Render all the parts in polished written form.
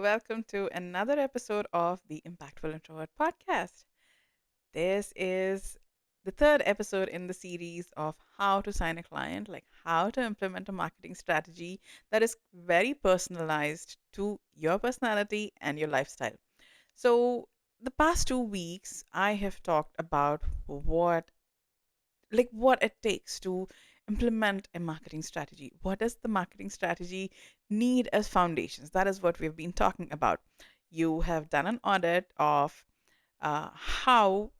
welcome to another episode of the Impactful Introvert Podcast. This is the third episode in the series of how to sign a client, like how to implement a marketing strategy that is very personalized to your personality and your lifestyle. So, the past 2 weeks, I have talked about what it takes to implement a marketing strategy. What does the marketing strategy need as foundations? That is what we've been talking about. You have done an audit of how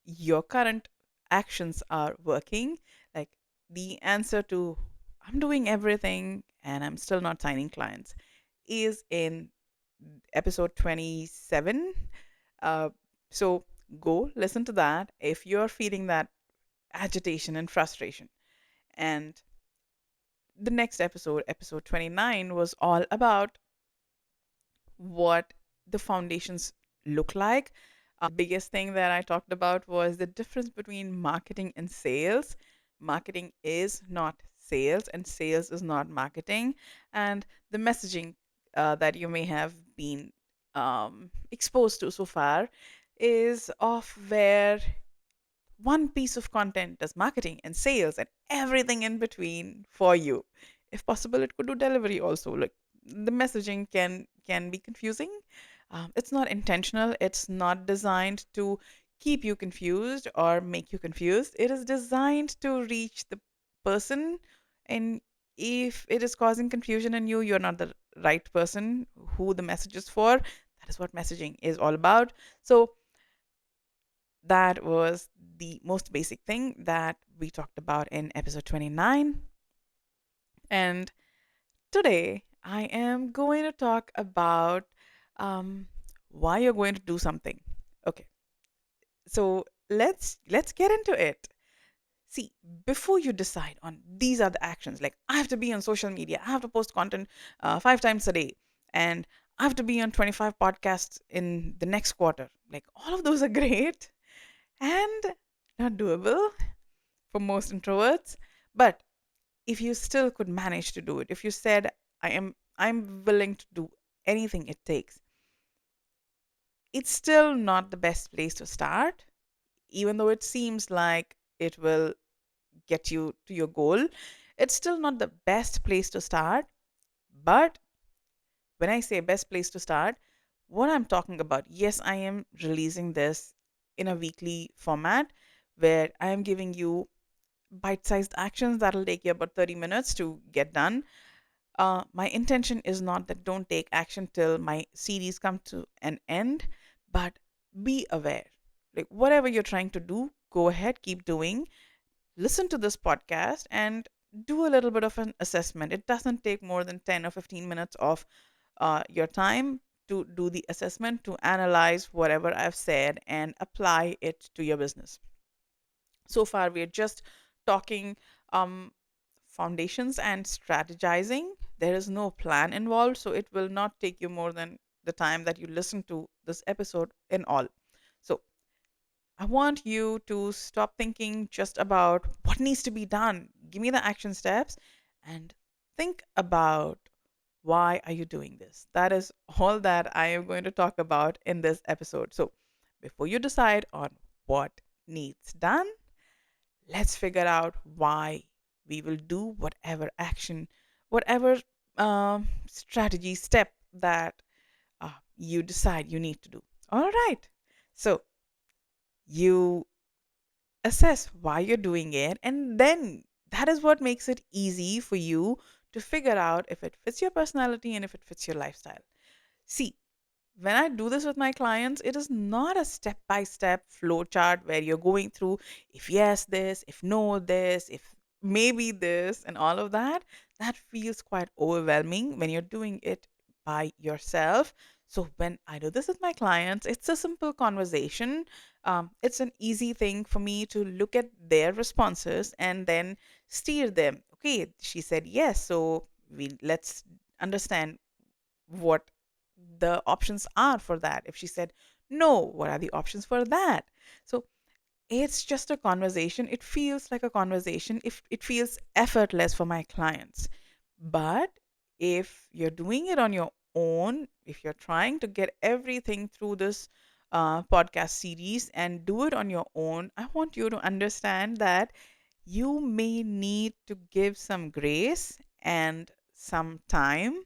your current actions are working. Like the answer to I'm doing everything and I'm still not signing clients is in episode 27. Uh, so go listen to that if you're feeling that agitation and frustration. And the next episode, episode 29, was all about what the foundations look like. The biggest thing that I talked about was the difference between marketing and sales. Marketing is not sales, and sales is not marketing. And the messaging that you may have been exposed to so far is of where one piece of content does marketing and sales and everything in between for you. If possible, it could do delivery also. Like the messaging can be confusing. It's not intentional. It's not designed to keep you confused or make you confused. It is designed to reach the person, and if it is causing confusion in you, you're not the right person who the message is for. That is what messaging is all about. So that was the most basic thing that we talked about in episode 29. And today I am going to talk about um, why you're going to do something. Okay, so let's get into it. See, before you decide on these are the actions, like I have to be on social media, I have to post content 5 times a day, and I have to be on 25 podcasts in the next quarter. Like all of those are great and not doable for most introverts. But if you still could manage to do it, if you said, I'm willing to do anything it takes, it's still not the best place to start, even though it seems like it will get you to your goal. It's still not the best place to start. But when I say best place to start, what I'm talking about, yes, I am releasing this in a weekly format where I am giving you bite sized actions that'll take you about 30 minutes to get done. My intention is not that don't take action till my series come to an end, but be aware. Like whatever you're trying to do, go ahead, keep doing. Listen to this podcast and do a little bit of an assessment. It doesn't take more than 10 or 15 minutes of your time to do the assessment, to analyze whatever I've said and apply it to your business. So far, we are just talking um, foundations and strategizing. There is no plan involved, so it will not take you more than the time that you listen to this episode in all. So, I want you to stop thinking just about what needs to be done. Give me the action steps and think about why are you doing this. That is all that I am going to talk about in this episode. So, before you decide on what needs done, let's figure out why we will do whatever action, whatever strategy step that you decide you need to do. All right. So you assess why you're doing it, and then that is what makes it easy for you to figure out if it fits your personality and if it fits your lifestyle. See, when I do this with my clients, it is not a step by step flow chart where you're going through if yes, this, if no, this, if maybe this, and all of that. That feels quite overwhelming when you're doing it by yourself. So, when I do this with my clients, it's a simple conversation. It's an easy thing for me to look at their responses and then steer them. Okay, she said yes, so let's understand what the options are for that. If she said no, what are the options for that? So it's just a conversation. It feels like a conversation. If it feels effortless for my clients. But if you're doing it on your own, if you're trying to get everything through this podcast series and do it on your own, I want you to understand that you may need to give some grace and some time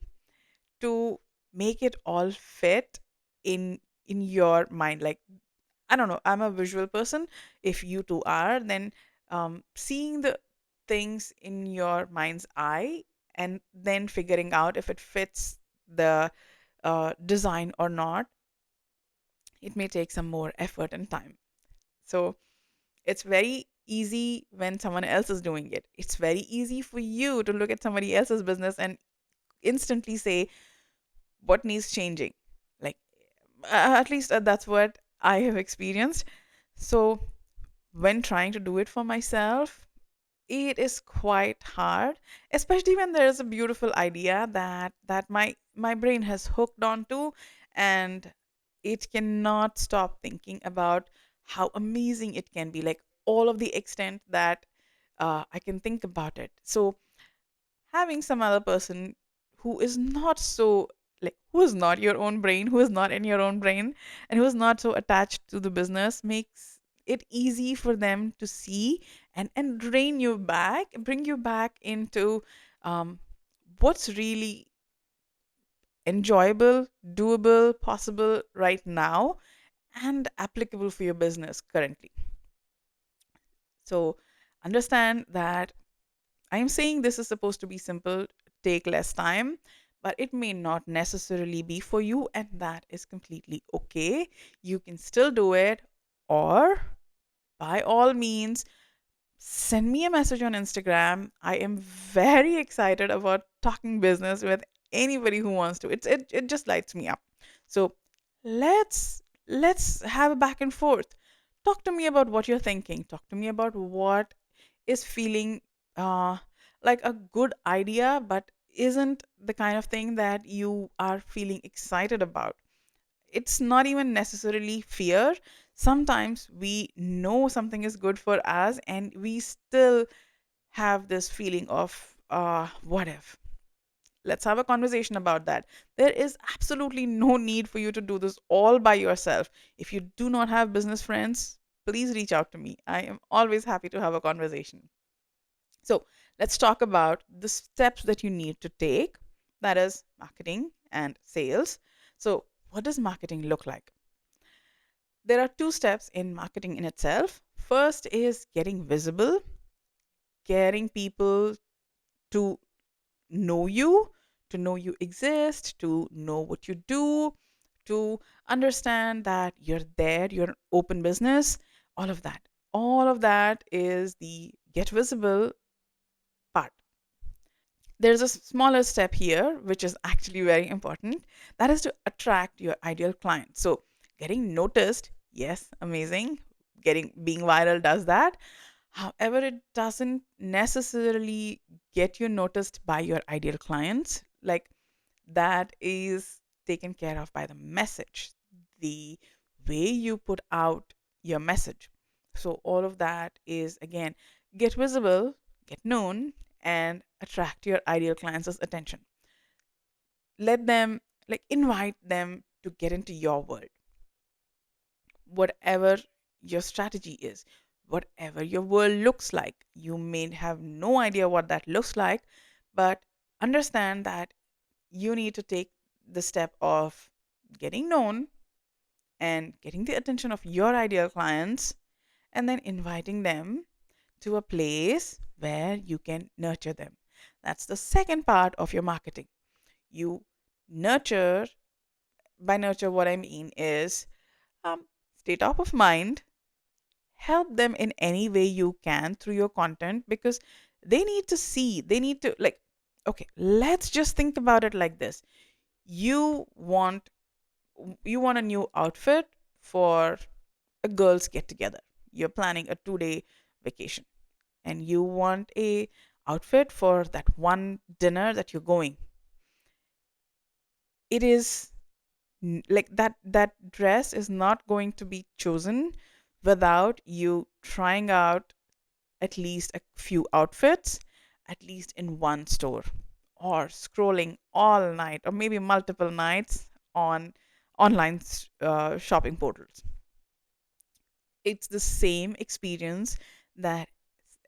to make it all fit in your mind. Like, I don't know, I'm a visual person. If you two are, then seeing the things in your mind's eye and then figuring out if it fits the design or not, it may take some more effort and time. So it's very easy when someone else is doing it. It's very easy for you to look at somebody else's business and instantly say what needs changing. Like, at least that's what I have experienced. So when trying to do it for myself, it is quite hard, especially when there is a beautiful idea that my brain has hooked onto, and it cannot stop thinking about how amazing it can be, like all of the extent that I can think about it. So having some other person who is not so, like, who is not your own brain, who is not in your own brain, and who is not so attached to the business makes it easy for them to see and drain you back, bring you back into um, what's really enjoyable, doable, possible right now, and applicable for your business currently. So understand that I am saying this is supposed to be simple, take less time, but it may not necessarily be for you, and that is completely okay. You can still do it, or by all means, send me a message on Instagram. I am very excited about talking business with anybody who wants to. It just lights me up. So let's have a back and forth. Talk to me about what you're thinking. Talk to me about what is feeling uh, like a good idea, but isn't the kind of thing that you are feeling excited about. It's not even necessarily fear. Sometimes we know something is good for us and we still have this feeling of what if. Let's have a conversation about that. There is absolutely no need for you to do this all by yourself. If you do not have business friends, please reach out to me. I am always happy to have a conversation. So let's talk about the steps that you need to take, that is marketing and sales. So, what does marketing look like? There are two steps in marketing in itself. First is getting visible, getting people to know you exist, to know what you do, to understand that you're there, you're an open business, all of that. All of that is the get visible part. There's a smaller step here, which is actually very important. That is to attract your ideal client. So, getting noticed, yes, amazing. Being viral does that. However, it doesn't necessarily get you noticed by your ideal clients. Like, that is taken care of by the message, the way you put out your message. So, all of that is again, get visible, get known, and attract your ideal clients' attention. Let them, like, invite them to get into your world, whatever your strategy is, whatever your world looks like. You may have no idea what that looks like, but understand that you need to take the step of getting known and getting the attention of your ideal clients, and then inviting them to a place where you can nurture them. That's the second part of your marketing. You nurture, by nurture, what I mean is stay top of mind, help them in any way you can through your content, because they need to see, they need to, like, okay, let's just think about it like this. You want you want a new outfit for a girls get together. You're planning a 2-day vacation and you want a outfit for that one dinner that you're going. It is like that dress is not going to be chosen without you trying out at least a few outfits, at least in one store or scrolling all night or maybe multiple nights on online shopping portals. It's the same experience that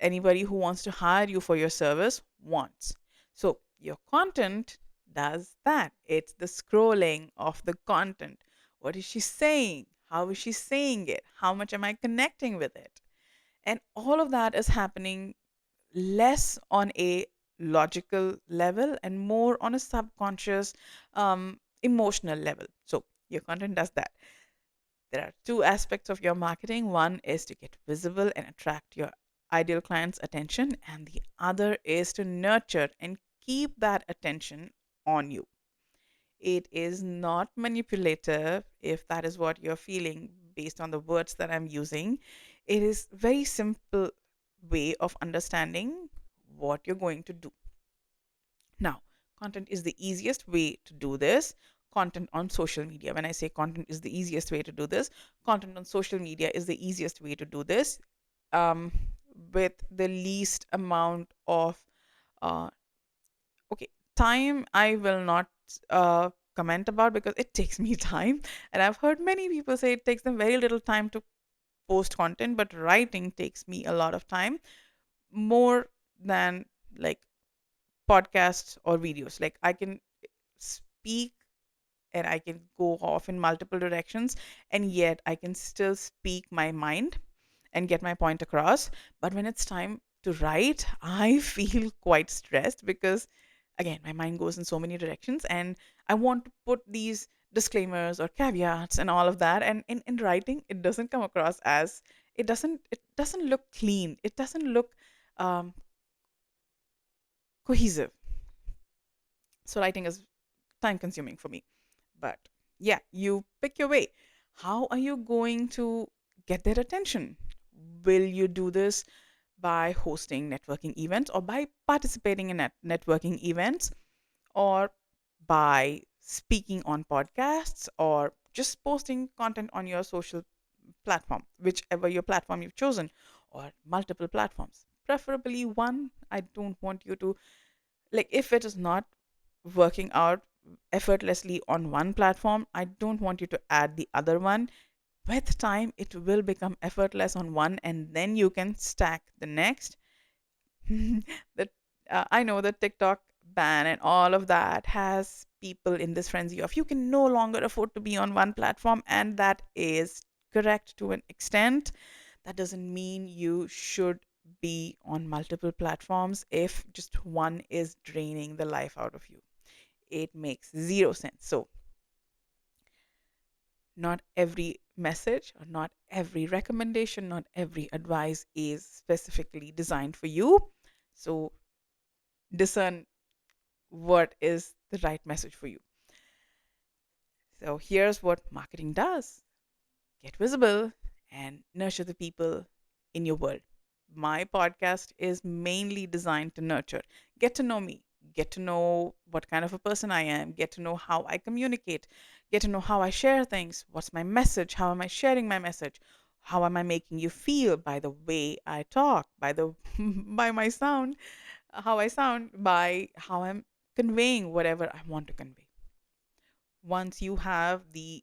anybody who wants to hire you for your service wants. So your content does that. It's the scrolling of the content. What is she saying? How is she saying it? How much am I connecting with it? And all of that is happening less on a logical level and more on a subconscious, emotional level. So your content does that. There are two aspects of your marketing. One is to get visible and attract your ideal client's attention, and the other is to nurture and keep that attention on you. It is not manipulative if that is what you're feeling based on the words that I'm using. It is very simple way of understanding what you're going to do. Now, content is the easiest way to do this. Content on social media. When I say content is the easiest way to do this, content on social media is the easiest way to do this, um, with the least amount of uh, okay, time I will not comment about because it takes me time. And I've heard many people say it takes them very little time to post content, but writing takes me a lot of time, more than like podcasts or videos. Like I can speak and I can go off in multiple directions, and yet I can still speak my mind and get my point across. But when it's time to write, I feel quite stressed because, again, my mind goes in so many directions, and I want to put these disclaimers or caveats and all of that. And in writing, it doesn't come across as it doesn't look clean. It doesn't look um, cohesive. So writing is time consuming for me. But yeah, you pick your way. How are you going to get their attention? Will you do this by hosting networking events or by participating in networking events or by speaking on podcasts or just posting content on your social platform, whichever your platform you've chosen, or multiple platforms? Preferably one. I don't want you to, like, if it is not working out effortlessly on one platform, I don't want you to add the other one. With time, it will become effortless on one, and then you can stack the next. that I know the TikTok ban and all of that has people in this frenzy of you can no longer afford to be on one platform, and that is correct to an extent. That doesn't mean you should be on multiple platforms if just one is draining the life out of you. It makes zero sense. So, not every message or not every recommendation, not every advice is specifically designed for you. So, discern what is the right message for you. So, here's what marketing does: get visible and nurture the people in your world. My podcast is mainly designed to nurture. Get to know me, get to know what kind of a person I am, get to know how I communicate, get to know how I share things, what's my message, how am I sharing my message, how am I making you feel by the way I talk, by the by my sound, how I sound, by how I'm conveying whatever I want to convey. Once you have the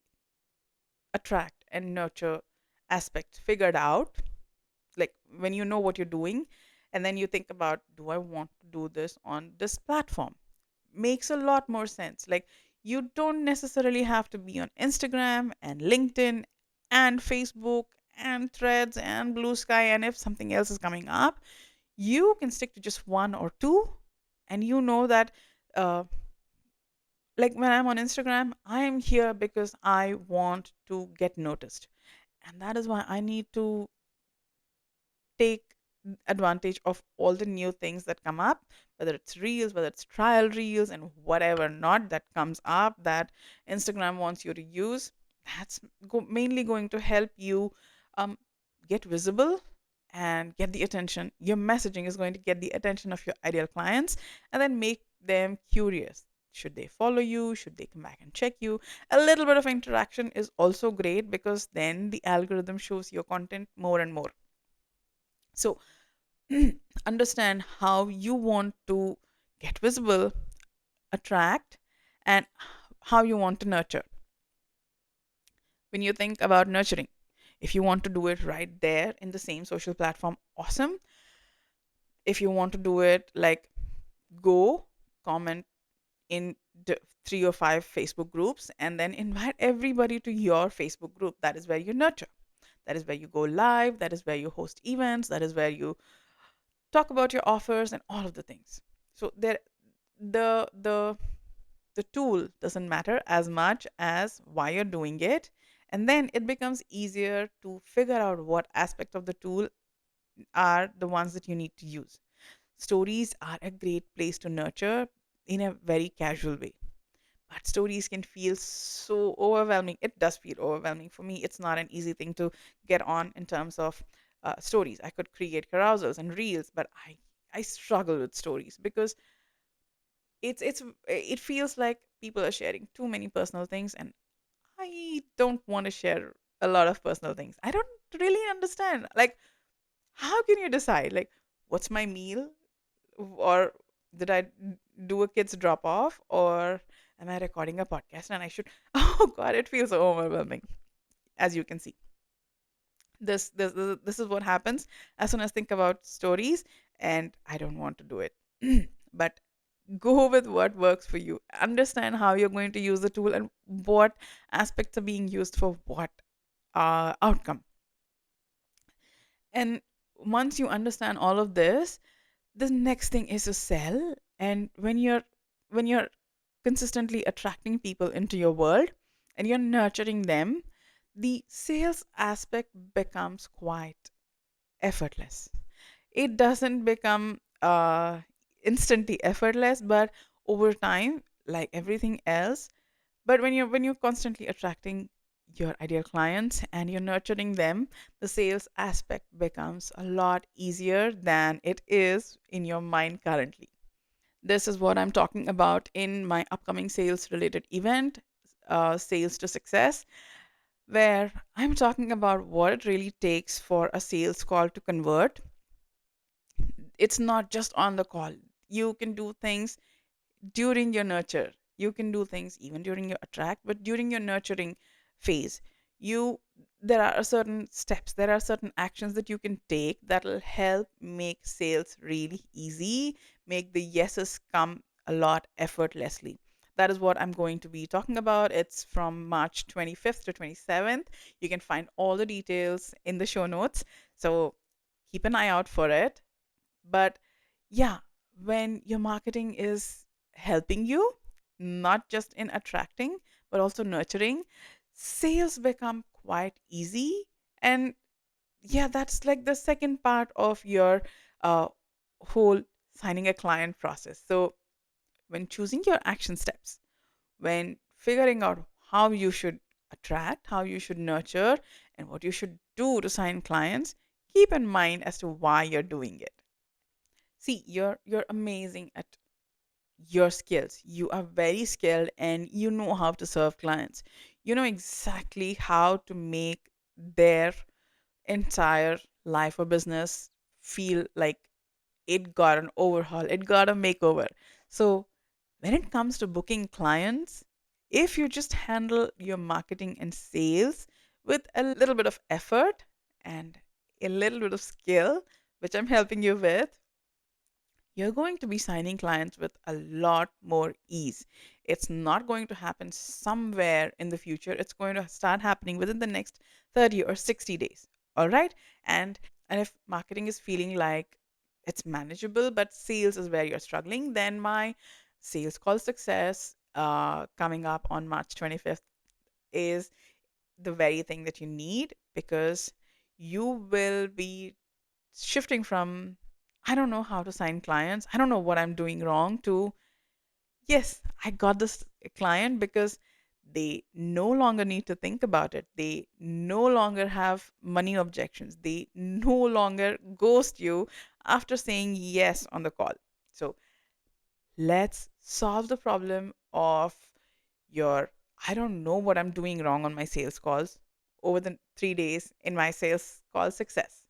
attract and nurture aspect figured out, like when you know what you're doing, and then you think about, do I want to do this on this platform? Makes a lot more sense. Like, you don't necessarily have to be on Instagram and LinkedIn and Facebook and Threads and Blue Sky, and if something else is coming up, you can stick to just one or two. And you know that, uh, like when I'm on Instagram, I am here because I want to get noticed, and that is why I need to take advantage of all the new things that come up, whether it's reels, whether it's trial reels, and whatever not that comes up that Instagram wants you to use. That's mainly going to help you um, get visible and get the attention. Your messaging is going to get the attention of your ideal clients and then make them curious. Should they follow you? Should they come back and check you? A little bit of interaction is also great because then the algorithm shows your content more and more. So, understand how you want to get visible, attract, and how you want to nurture. When you think about nurturing, if you want to do it right there in the same social platform, awesome. If you want to do it like, go comment in the 3 or 5 Facebook groups and then invite everybody to your Facebook group. That is where you nurture. That is where you go live. That is where you host events. That is where you talk about your offers and all of the things. So there, the the the tool doesn't matter as much as why you're doing it, and then it becomes easier to figure out what aspect of the tool are the ones that you need to use. Stories are a great place to nurture in a very casual way. But stories can feel so overwhelming. It does feel overwhelming for me. It's not an easy thing to get on in terms of stories. I could create carousels and reels, but I struggle with stories because it feels like people are sharing too many personal things, and I don't want to share a lot of personal things. I don't really understand. Like, how can you decide? Like, what's my meal? Or did I do a kid's drop off? Or am I recording a podcast and I should? Oh God, it feels so overwhelming. As you can see, this is what happens as soon as I think about stories, and I don't want to do it. But go with what works for you. Understand how you're going to use the tool and what aspects are being used for what outcome. And once you understand all of this, the next thing is to sell. And when you're consistently attracting people into your world and you're nurturing them, the sales aspect becomes quite effortless. It doesn't become instantly effortless, but over time, like everything else. But when you're constantly attracting your ideal clients and you're nurturing them, the sales aspect becomes a lot easier than it is in your mind currently. This is what I'm talking about in my upcoming sales related event, Sales to Success, where I'm talking about what it really takes for a sales call to convert. It's not just on the call. You can do things during your nurture. You can do things even during your attract, but during your nurturing phase, you there are certain steps, there are certain actions that you can take that will help make sales really easy, make the yeses come a lot effortlessly. That is what I'm going to be talking about. It's from March 25th to 27th. You can find all the details in the show notes. So keep an eye out for it. But yeah, when your marketing is helping you, not just in attracting, but also nurturing, sales become quite easy. And yeah, that's like the second part of your uh, whole signing a client process. So when choosing your action steps, when figuring out how you should attract, how you should nurture, and what you should do to sign clients, keep in mind as to why you're doing it. See, you're amazing at your skills. You are very skilled and you know how to serve clients. You know exactly how to make their entire life or business feel like it got an overhaul, it got a makeover. So, when it comes to booking clients, if you just handle your marketing and sales with a little bit of effort and a little bit of skill, which I'm helping you with, you're going to be signing clients with a lot more ease. It's not going to happen somewhere in the future. It's going to start happening within the next 30 or 60 days. All right? And if marketing is feeling like it's manageable, but sales is where you're struggling, then my sales call success coming up on March 25th is the very thing that you need, because you will be shifting from I don't know how to sign clients, I don't know what I'm doing wrong, to yes, I got this client, because they no longer need to think about it. They no longer have money objections. They no longer ghost you after saying yes on the call. So let's solve the problem of your I don't know what I'm doing wrong on my sales calls over the 3 days in my sales call success.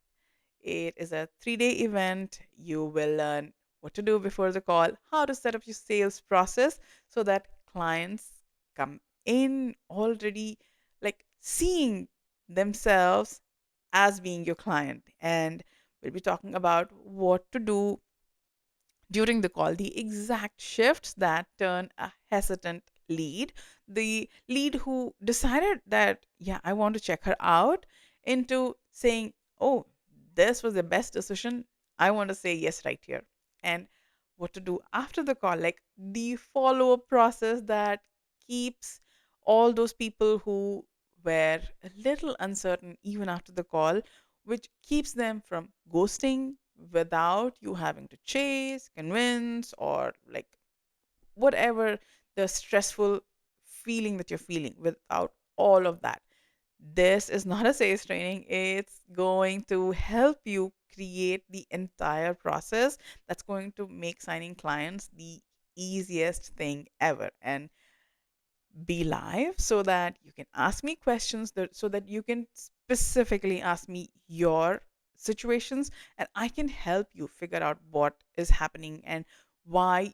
It is a 3-day event. You will learn what to do before the call, how to set up your sales process so that clients come in already like seeing themselves as being your client. And we'll be talking about what to do during the call, the exact shifts that turn a hesitant lead, the lead who decided that, yeah, I want to check her out, into saying, oh, this was the best decision. I want to say yes right here. And what to do after the call, like the follow up process that keeps all those people who were a little uncertain even after the call, which keeps them from ghosting without you having to chase, convince, or like whatever the stressful feeling that you're feeling without all of that. This is not a sales training. It's going to help you create the entire process that's going to make signing clients the easiest thing ever. And be live so that you can ask me questions so that you can specifically ask me your situations, and I can help you figure out what is happening and why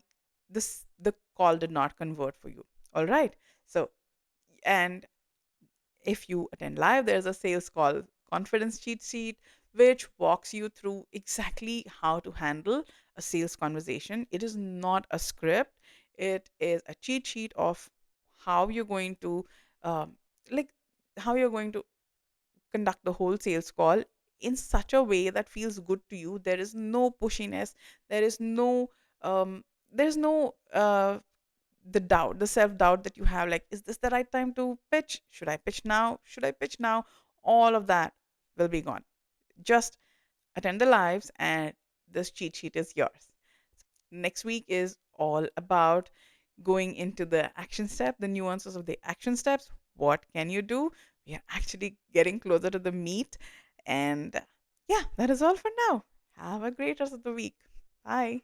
the call did not convert for you. All right. So, and if you attend live, there's a sales call confidence cheat sheet which walks you through exactly how to handle a sales conversation. It is not a script, it is a cheat sheet of how you're going to, um, like, how you're going to conduct the whole sales call in such a way that feels good to you. There is no pushiness, there is no, there's no the doubt, the self doubt that you have, like, is this the right time to pitch? Should I pitch now? Should I pitch now? All of that will be gone. Just attend the lives, and this cheat sheet is yours. Next week is all about going into the action step, the nuances of the action steps. What can you do? We are actually getting closer to the meat. And yeah, that is all for now. Have a great rest of the week. Bye.